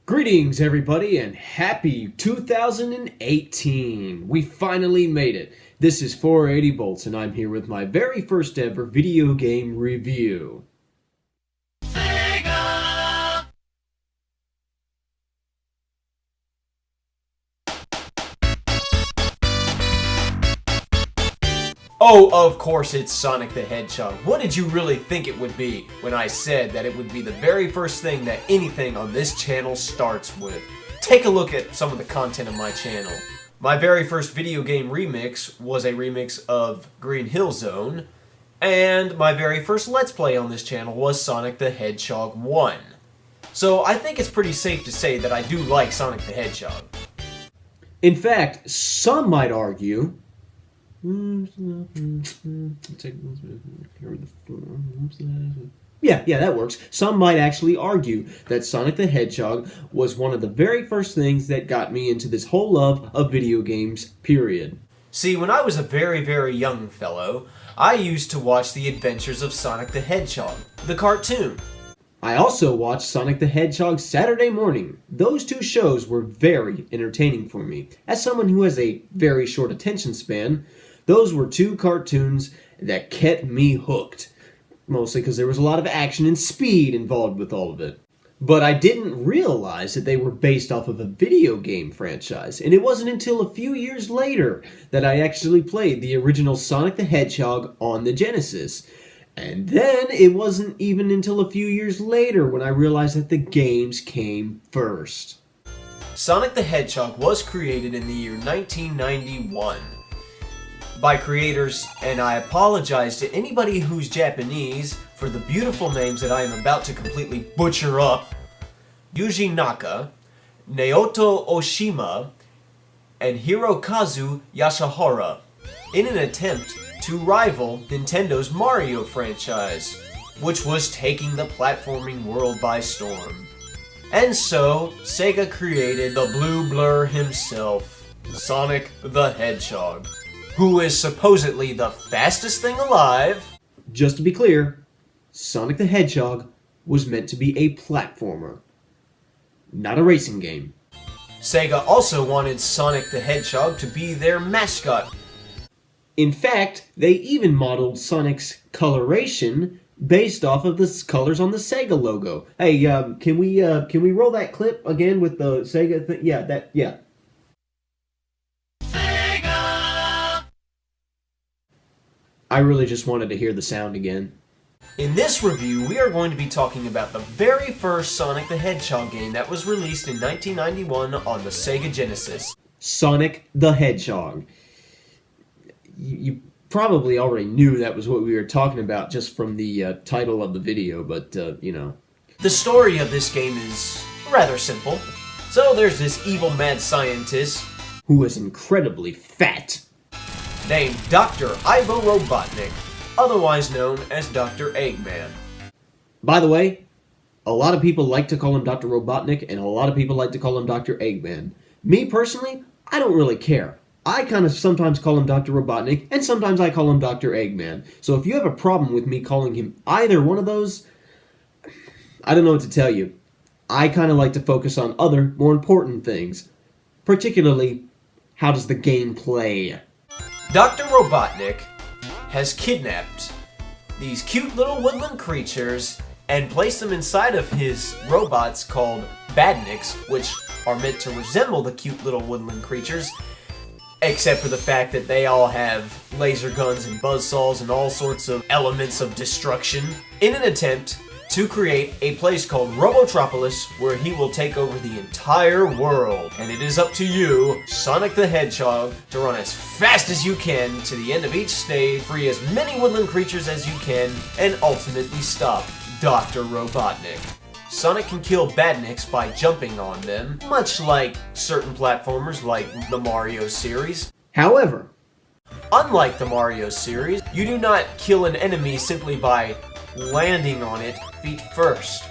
Greetings, everybody, and happy 2018! We finally made it. This is 480 Volts, and I'm here with my very first ever video game review. Oh, of course it's Sonic the Hedgehog. What did you really think it would be when I said that it would be the very first thing that anything on this channel starts with? Take a look at some of the content of my channel. My very first video game remix was a remix of Green Hill Zone, and my very first Let's Play on this channel was Sonic the Hedgehog 1. So I think it's pretty safe to say that I do like Sonic the Hedgehog. In fact, some might argue Yeah, that works. Some might actually argue that Sonic the Hedgehog was one of the very first things that got me into this whole love of video games, period. See, when I was a very, very young fellow, I used to watch The Adventures of Sonic the Hedgehog, the cartoon. I also watched Sonic the Hedgehog Saturday Morning. Those two shows were very entertaining for me. As someone who has a very short attention span, those were two cartoons that kept me hooked. Mostly because there was a lot of action and speed involved with all of it. But I didn't realize that they were based off of a video game franchise. And it wasn't until a few years later that I actually played the original Sonic the Hedgehog on the Genesis. And then it wasn't even until a few years later when I realized that the games came first. Sonic the Hedgehog was created in the year 1991. By creators, and I apologize to anybody who's Japanese for the beautiful names that I am about to completely butcher up, Yuji Naka, Naoto Oshima, and Hirokazu Yasuhara, in an attempt to rival Nintendo's Mario franchise, which was taking the platforming world by storm. And so, Sega created the Blue Blur himself, Sonic the Hedgehog, who is supposedly the fastest thing alive. Just to be clear, Sonic the Hedgehog was meant to be a platformer, not a racing game. Sega also wanted Sonic the Hedgehog to be their mascot. In fact, they even modeled Sonic's coloration based off of the colors on the Sega logo. Hey, can we roll that clip again with the Sega thing? Yeah. I really just wanted to hear the sound again. In this review, we are going to be talking about the very first Sonic the Hedgehog game that was released in 1991 on the Sega Genesis. Sonic the Hedgehog. You probably already knew that was what we were talking about just from the title of the video, but, you know. The story of this game is rather simple. So there's this evil mad scientist who is incredibly fat, named Dr. Ivo Robotnik, otherwise known as Dr. Eggman. By the way, a lot of people like to call him Dr. Robotnik, and a lot of people like to call him Dr. Eggman. Me, personally, I don't really care. I kind of sometimes call him Dr. Robotnik, and sometimes I call him Dr. Eggman. So if you have a problem with me calling him either one of those, I don't know what to tell you. I kind of like to focus on other, more important things. Particularly, how does the game play? Dr. Robotnik has kidnapped these cute little woodland creatures and placed them inside of his robots called Badniks, which are meant to resemble the cute little woodland creatures, except for the fact that they all have laser guns and buzzsaws and all sorts of elements of destruction, in an attempt to create a place called Robotropolis where he will take over the entire world. And it is up to you, Sonic the Hedgehog, to run as fast as you can to the end of each stage, free as many woodland creatures as you can, and ultimately stop Dr. Robotnik. Sonic can kill Badniks by jumping on them, much like certain platformers like the Mario series. However, unlike the Mario series, you do not kill an enemy simply by landing on it feet first.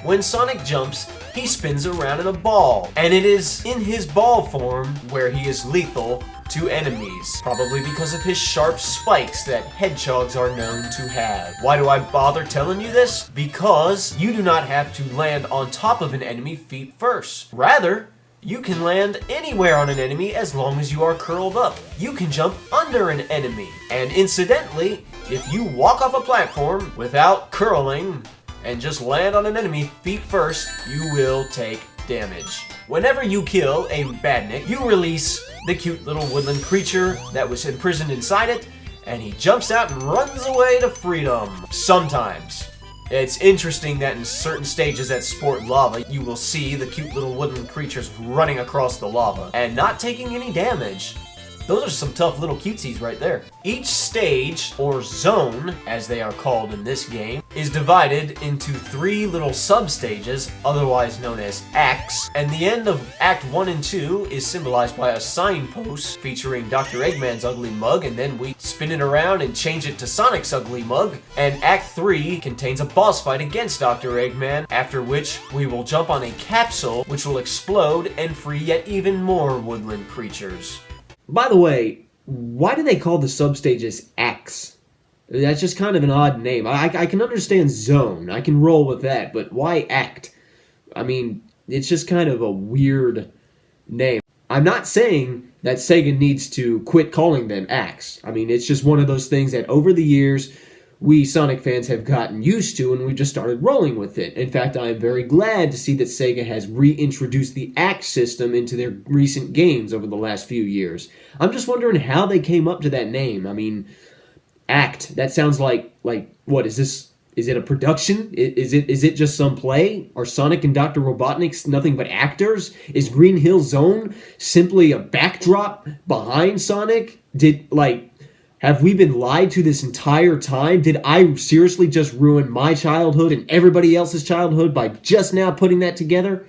When Sonic jumps, he spins around in a ball, and it is in his ball form where he is lethal to enemies, probably because of his sharp spikes that hedgehogs are known to have. Why do I bother telling you this? Because you do not have to land on top of an enemy feet first. Rather, you can land anywhere on an enemy as long as you are curled up. You can jump under an enemy. And incidentally, if you walk off a platform without curling and just land on an enemy feet first, you will take damage. Whenever you kill a badnik, you release the cute little woodland creature that was imprisoned inside it, and he jumps out and runs away to freedom. Sometimes. It's interesting that in certain stages that sport lava, you will see the cute little woodland creatures running across the lava and not taking any damage. Those are some tough little cutesies right there. Each stage, or zone, as they are called in this game, is divided into 3 little sub-stages, otherwise known as acts, and the end of Act 1 and 2 is symbolized by a signpost featuring Dr. Eggman's ugly mug, and then we spin it around and change it to Sonic's ugly mug, and Act 3 contains a boss fight against Dr. Eggman, after which we will jump on a capsule which will explode and free yet even more woodland creatures. By the way, why do they call the substages acts? That's just kind of an odd name. I can understand zone. I can roll with that. But why act? I mean, it's just kind of a weird name. I'm not saying that Sega needs to quit calling them acts. I mean, it's just one of those things that over the years, we Sonic fans have gotten used to, and we just started rolling with it. In fact, I am very glad to see that Sega has reintroduced the act system into their recent games over the last few years. I'm just wondering how they came up to that name. I mean, act, that sounds like what is this? Is it a production? Is it just some play? Are Sonic and Dr. Robotnik nothing but actors? Is Green Hill Zone simply a backdrop behind Sonic? Have we been lied to this entire time? Did I seriously just ruin my childhood and everybody else's childhood by just now putting that together?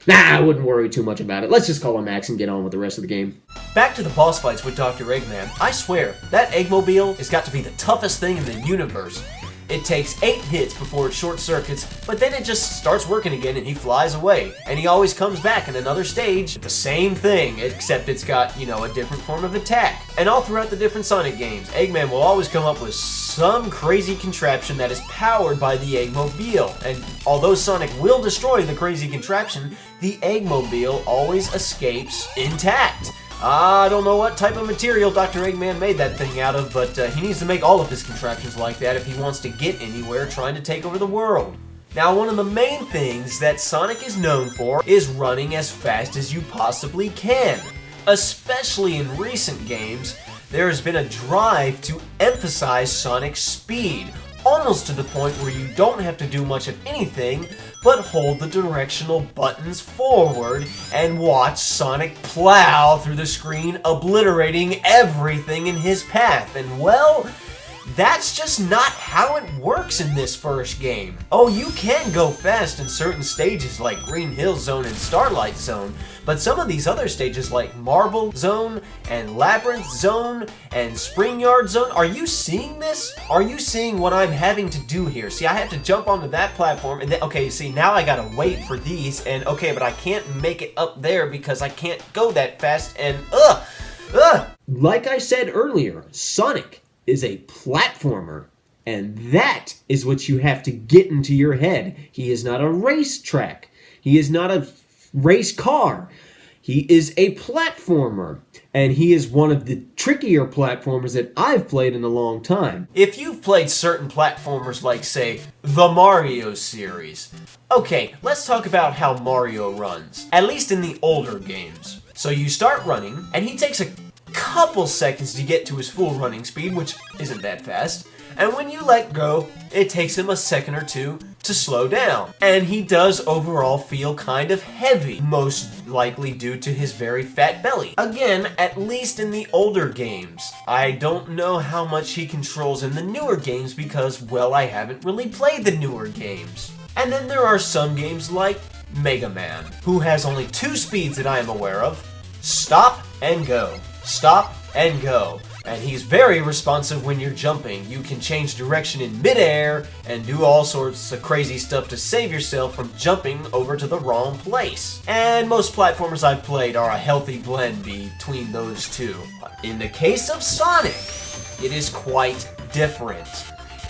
Nah, I wouldn't worry too much about it. Let's just call him Max and get on with the rest of the game. Back to the boss fights with Dr. Eggman. I swear, that Eggmobile has got to be the toughest thing in the universe. It takes 8 hits before it short circuits, but then it just starts working again and he flies away. And he always comes back in another stage, the same thing, except it's got, a different form of attack. And all throughout the different Sonic games, Eggman will always come up with some crazy contraption that is powered by the Eggmobile. And although Sonic will destroy the crazy contraption, the Eggmobile always escapes intact. I don't know what type of material Dr. Eggman made that thing out of, but he needs to make all of his contraptions like that if he wants to get anywhere trying to take over the world. Now, one of the main things that Sonic is known for is running as fast as you possibly can. Especially in recent games, there has been a drive to emphasize Sonic's speed, almost to the point where you don't have to do much of anything but hold the directional buttons forward and watch Sonic plow through the screen, obliterating everything in his path. And well, that's just not how it works in this first game. Oh, you can go fast in certain stages like Green Hill Zone and Starlight Zone, but some of these other stages like Marble Zone and Labyrinth Zone and Spring Yard Zone, are you seeing this? Are you seeing what I'm having to do here? See, I have to jump onto that platform and then, okay, see, now I gotta wait for these and okay, but I can't make it up there because I can't go that fast and Like I said earlier, Sonic is a platformer, and that is what you have to get into your head. He is not a racetrack. He is not a race car. He is a platformer, and he is one of the trickier platformers that I've played in a long time. If you've played certain platformers like, say, the Mario series, okay, let's talk about how Mario runs, at least in the older games. So you start running, and he takes a couple seconds to get to his full running speed, which isn't that fast. And when you let go, it takes him a second or two to slow down. And he does overall feel kind of heavy, most likely due to his very fat belly. Again, at least in the older games. I don't know how much he controls in the newer games because, well, I haven't really played the newer games. And then there are some games like Mega Man, who has only 2 speeds that I am aware of: stop and go. Stop and go. And he's very responsive when you're jumping. You can change direction in midair and do all sorts of crazy stuff to save yourself from jumping over to the wrong place. And most platformers I've played are a healthy blend between those two. In the case of Sonic, it is quite different.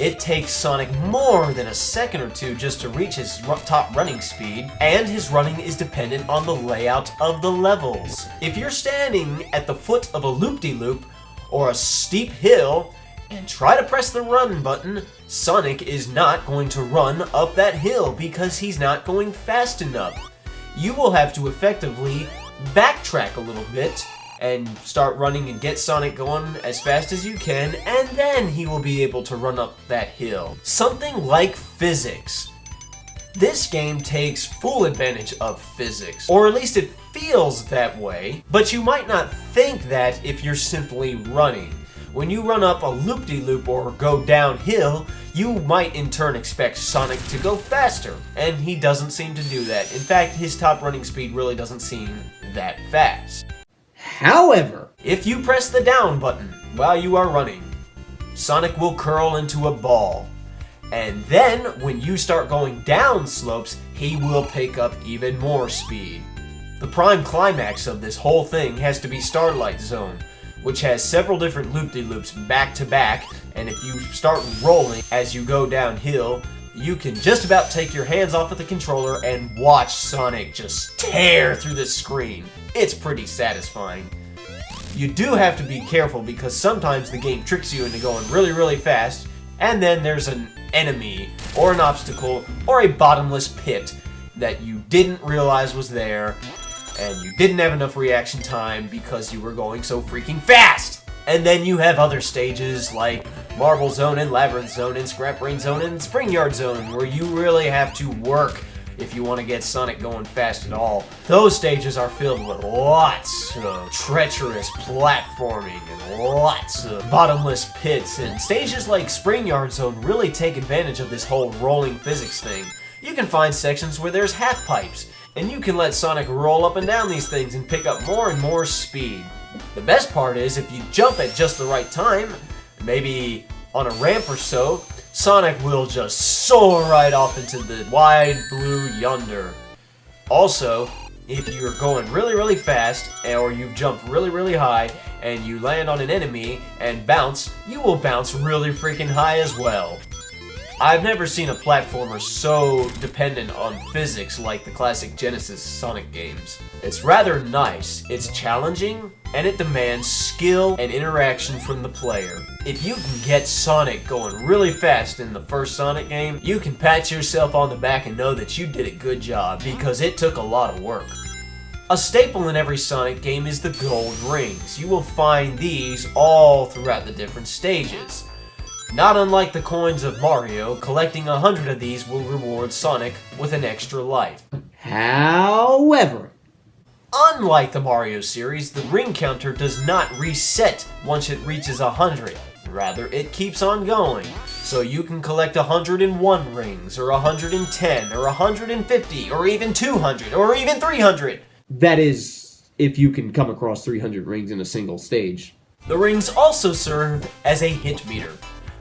It takes Sonic more than a second or two just to reach his top running speed, and his running is dependent on the layout of the levels. If you're standing at the foot of a loop-de-loop or a steep hill and try to press the run button, Sonic is not going to run up that hill because he's not going fast enough. You will have to effectively backtrack a little bit and start running and get Sonic going as fast as you can, and then he will be able to run up that hill. Something like physics. This game takes full advantage of physics, or at least it feels that way, but you might not think that if you're simply running. When you run up a loop-de-loop or go downhill, you might in turn expect Sonic to go faster, and he doesn't seem to do that. In fact, his top running speed really doesn't seem that fast. However, if you press the down button while you are running, Sonic will curl into a ball. And then, when you start going down slopes, he will pick up even more speed. The prime climax of this whole thing has to be Starlight Zone, which has several different loop-de-loops back to back, and if you start rolling as you go downhill, you can just about take your hands off of the controller and watch Sonic just tear through the screen. It's pretty satisfying. You do have to be careful because sometimes the game tricks you into going really, really fast, and then there's an enemy, or an obstacle, or a bottomless pit that you didn't realize was there, and you didn't have enough reaction time because you were going so freaking fast! And then you have other stages like Marble Zone and Labyrinth Zone and Scrap Brain Zone and Spring Yard Zone where you really have to work if you want to get Sonic going fast at all. Those stages are filled with lots of treacherous platforming and lots of bottomless pits, and stages like Spring Yard Zone really take advantage of this whole rolling physics thing. You can find sections where there's half pipes, and you can let Sonic roll up and down these things and pick up more and more speed. The best part is if you jump at just the right time, maybe on a ramp or so, Sonic will just soar right off into the wide blue yonder. Also, if you're going really, really fast, or you've jumped really, really high, and you land on an enemy and bounce, you will bounce really freaking high as well. I've never seen a platformer so dependent on physics like the classic Genesis Sonic games. It's rather nice, it's challenging, and it demands skill and interaction from the player. If you can get Sonic going really fast in the first Sonic game, you can pat yourself on the back and know that you did a good job, because it took a lot of work. A staple in every Sonic game is the gold rings. You will find these all throughout the different stages. Not unlike the coins of Mario, collecting 100 of these will reward Sonic with an extra life. however, Unlike the Mario series, the ring counter does not reset once it reaches 100. Rather, it keeps on going. So you can collect 101 rings, or 110, or 150, or even 200, or even 300. that is, if you can come across 300 rings in a single stage. The rings also serve as a hit meter.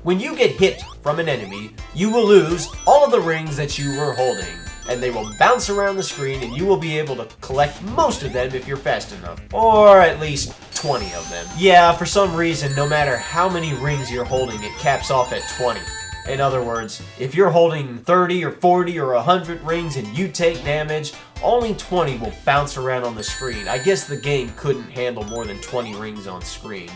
When you get hit from an enemy, you will lose all of the rings that you were holding, and they will bounce around the screen, and you will be able to collect most of them if you're fast enough. Or at least 20 of them. Yeah, for some reason, no matter how many rings you're holding, it caps off at 20. In other words, if you're holding 30 or 40 or 100 rings and you take damage, only 20 will bounce around on the screen. I guess the game couldn't handle more than 20 rings on screen.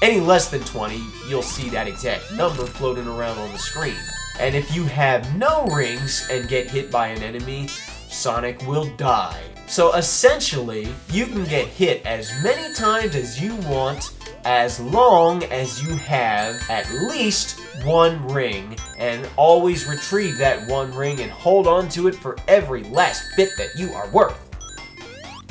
Any less than 20, you'll see that exact number floating around on the screen. And if you have no rings and get hit by an enemy, Sonic will die. So essentially, you can get hit as many times as you want, as long as you have at least one ring, and always retrieve that one ring and hold on to it for every last bit that you are worth.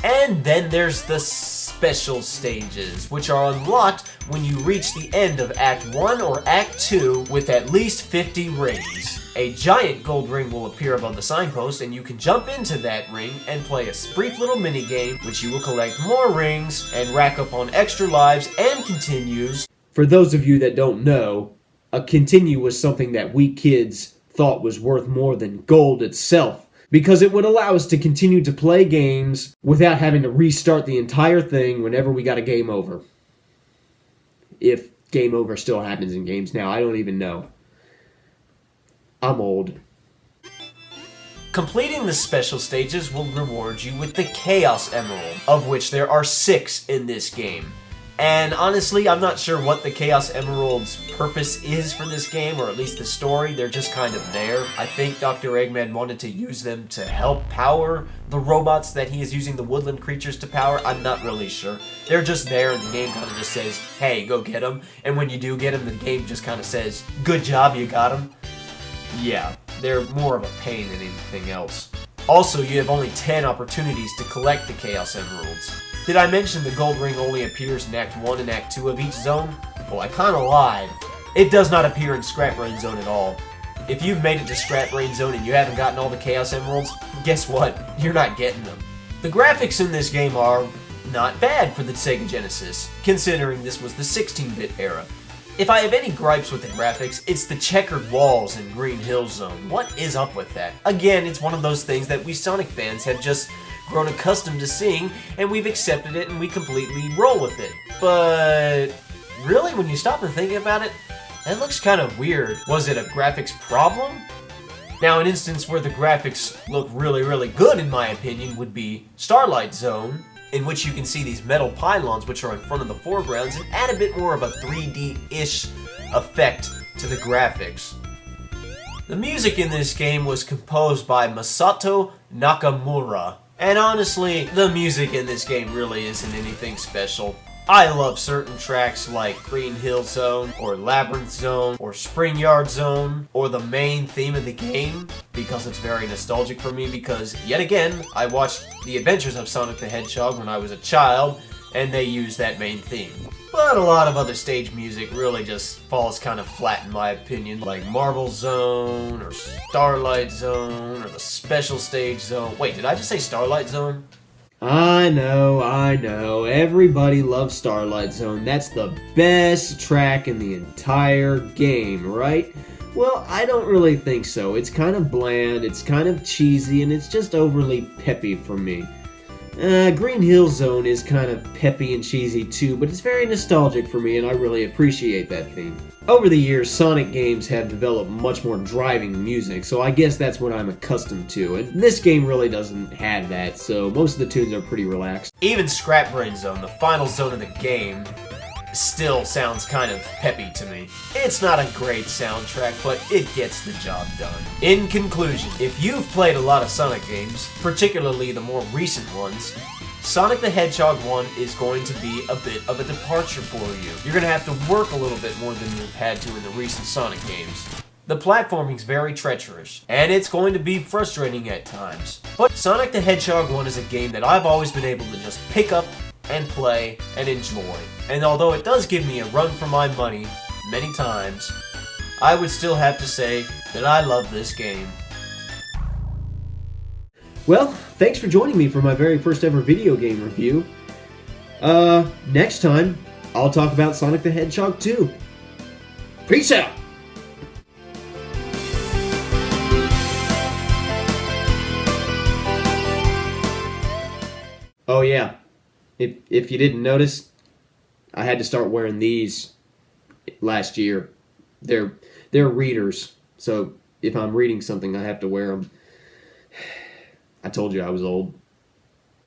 And then there's the special stages, which are unlocked when you reach the end of Act 1 or Act 2 with at least 50 rings. A giant gold ring will appear above the signpost, and you can jump into that ring and play a brief little mini game, which you will collect more rings and rack up on extra lives and continues For those of you that don't know, a continue was something that we kids thought was worth more than gold itself, because it would allow us to continue to play games without having to restart the entire thing whenever we got a game over. If game over still happens in games now, I don't even know. I'm old. Completing the special stages will reward you with the Chaos Emerald, of which there are 6 in this game. And honestly, I'm not sure what the Chaos Emerald's purpose is for this game, or at least the story. They're just kind of there. I think Dr. Eggman wanted to use them to help power the robots that he is using the woodland creatures to power. I'm not really sure. They're just there, and the game kind of just says, hey, go get them. And when you do get them, the game just kind of says, good job, you got them. Yeah, they're more of a pain than anything else. Also, you have only 10 opportunities to collect the Chaos Emeralds. Did I mention the gold ring only appears in Act 1 and Act 2 of each zone? Well, I kinda lied. It does not appear in Scrap Brain Zone at all. If you've made it to Scrap Brain Zone and you haven't gotten all the Chaos Emeralds, guess what? You're not getting them. The graphics in this game are not bad for the Sega Genesis, considering this was the 16-bit era. If I have any gripes with the graphics, it's the checkered walls in Green Hill Zone. What is up with that? Again, it's one of those things that we Sonic fans have just grown accustomed to seeing, and we've accepted it and we completely roll with it. But really, when you stop and think about it, that looks kind of weird. Was it a graphics problem? Now, an instance where the graphics look really, really good, in my opinion, would be Starlight Zone, in which you can see these metal pylons which are in front of the foregrounds and add a bit more of a 3D-ish effect to the graphics. The music in this game was composed by Masato Nakamura. And honestly, the music in this game really isn't anything special. I love certain tracks like Green Hill Zone, or Labyrinth Zone, or Spring Yard Zone, or the main theme of the game, because it's very nostalgic for me, because, yet again, I watched The Adventures of Sonic the Hedgehog when I was a child, and they used that main theme. But a lot of other stage music really just falls kind of flat in my opinion, like Marble Zone, or Starlight Zone, or the Special Stage Zone. Wait, did I just say Starlight Zone? I know. Everybody loves Starlight Zone. That's the best track in the entire game, right? Well, I don't really think so. It's kind of bland, it's kind of cheesy, and it's just overly peppy for me. Green Hill Zone is kind of peppy and cheesy too, but it's very nostalgic for me and I really appreciate that theme. Over the years, Sonic games have developed much more driving music, so I guess that's what I'm accustomed to, and this game really doesn't have that, so most of the tunes are pretty relaxed. Even Scrap Brain Zone, the final zone of the game, still sounds kind of peppy to me. It's not a great soundtrack, but it gets the job done. In conclusion, if you've played a lot of Sonic games, particularly the more recent ones, Sonic the Hedgehog 1 is going to be a bit of a departure for you. You're going to have to work a little bit more than you've had to in the recent Sonic games. The platforming's very treacherous, and it's going to be frustrating at times. But Sonic the Hedgehog 1 is a game that I've always been able to just pick up and play and enjoy. And although it does give me a run for my money many times, I would still have to say that I love this game. Well, thanks for joining me for my very first ever video game review. Next time, I'll talk about Sonic the Hedgehog 2. Peace out! Oh yeah, if you didn't notice, I had to start wearing these last year. They're readers, so if I'm reading something, I have to wear them. I told you I was old.